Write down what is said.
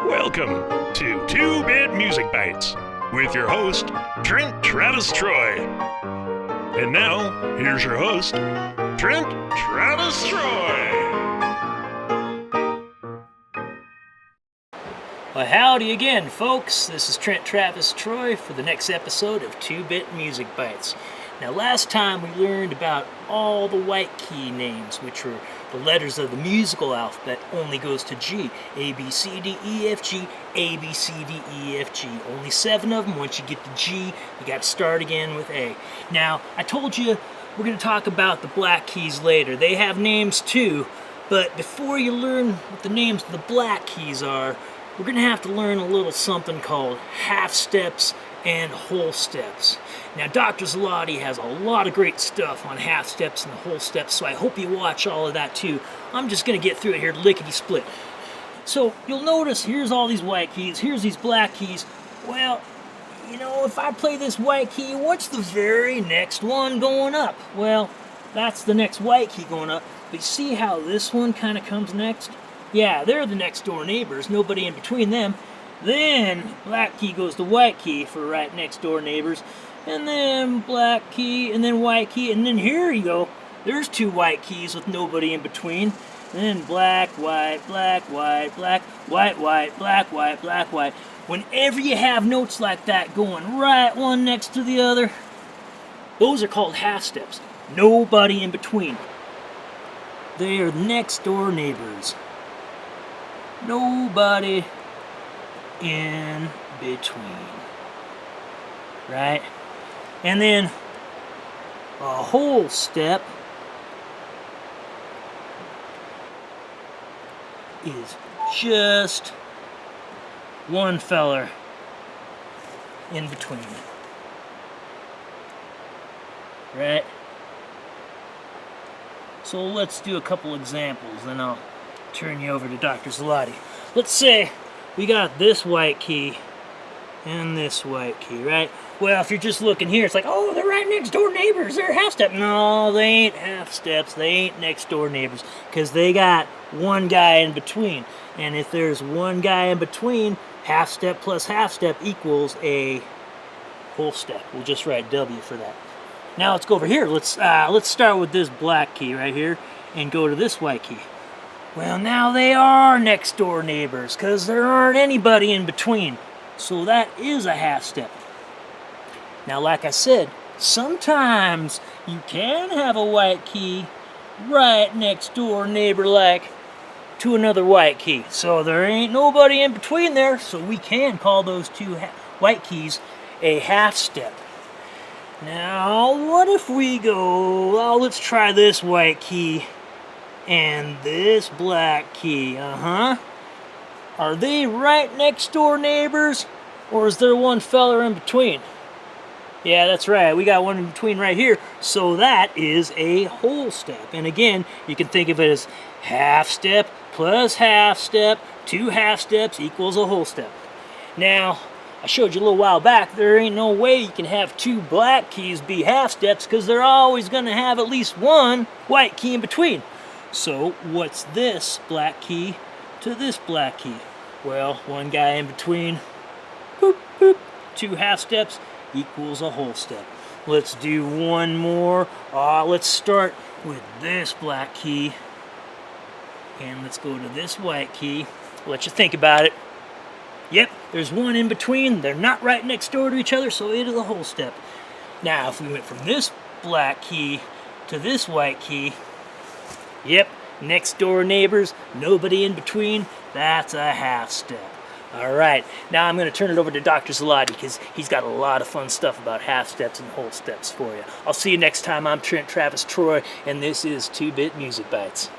Welcome to 2-Bit Music Bites with your host, Trent Travis Troy. And now, here's your host, Trent Travis Troy. Well, howdy again, folks. This is Trent Travis Troy for the next episode of 2-Bit Music Bites. Now, last time we learned about all the white key names, which were the letters of the musical alphabet, only goes to G. A, B, C, D, E, F, G, A, B, C, D, E, F, G. Only 7 of them. Once you get to G, you got to start again with A. Now, I told you we're going to talk about the black keys later. They have names too, but before you learn what the names of the black keys are, we're going to have to learn a little something called halfsteps and wholesteps. Now, Dr. Zalotti has a lot of great stuff on halfsteps and wholesteps, so I hope you watch all of that too. I'm just going to get through it here lickety-split. So, you'll notice here's all these white keys, here's these black keys. Well, you know, if I play this white key, what's the very next one going up? Well, that's the next white key going up. But you see how this one kind of comes next? Yeah, they're the next door neighbors, nobody in between them. Then black key goes to white key for right next door neighbors, and then black key, and then white key, and then here you go. There's 2 white keys with nobody in between. And then black, white, black, white, black, white, white, black, white, black, white. Whenever you have notes like that going right one next to the other, those are called halfsteps. Nobody in between. They are next door neighbors. Nobody in between, right? And then a whole step is just one feller in between, right? So let's do a couple examples, then I'll turn you over to Dr. Zalotti. Let's say we got this white key and this white key, right? Well, if you're just looking here, it's like, oh, they're right next door neighbors. They're half step. No, they ain't half steps. They ain't next door neighbors because they got one guy in between. And if there's one guy in between, half step plus half step equals a whole step. We'll just write W for that. Now let's go over here. Let's start with this black key right here and go to this white key. Well, now they are next door neighbors because there aren't anybody in between. So that is a half step. Now, like I said, sometimes you can have a white key right next door neighbor like to another white key. So there ain't nobody in between there, so we can call those 2 white keys a half step. Now, what if we go, well, let's try this white key and this black key, Are they right next door neighbors, or is there one feller in between? Yeah, that's right, we got one in between right here, so that is a whole step. And again, you can think of it as half step plus half step, 2 half steps equals a whole step. Now, I showed you a little while back, there ain't no way you can have 2 black keys be half steps because they're always going to have at least one white key in between. So, what's this black key to this black key? Well, one guy in between, boop, boop, 2 half steps equals a whole step. Let's do one more. Let's start with this black key, and let's go to this white key. I'll let you think about it. Yep, there's one in between. They're not right next door to each other, so it is a whole step. Now, if we went from this black key to this white key, yep, next door neighbors, nobody in between, that's a half step. Alright, now I'm going to turn it over to Dr. Zalotti because he's got a lot of fun stuff about half steps and whole steps for you. I'll see you next time. I'm Trent Travis Troy, and this is 2-Bit Music Bites.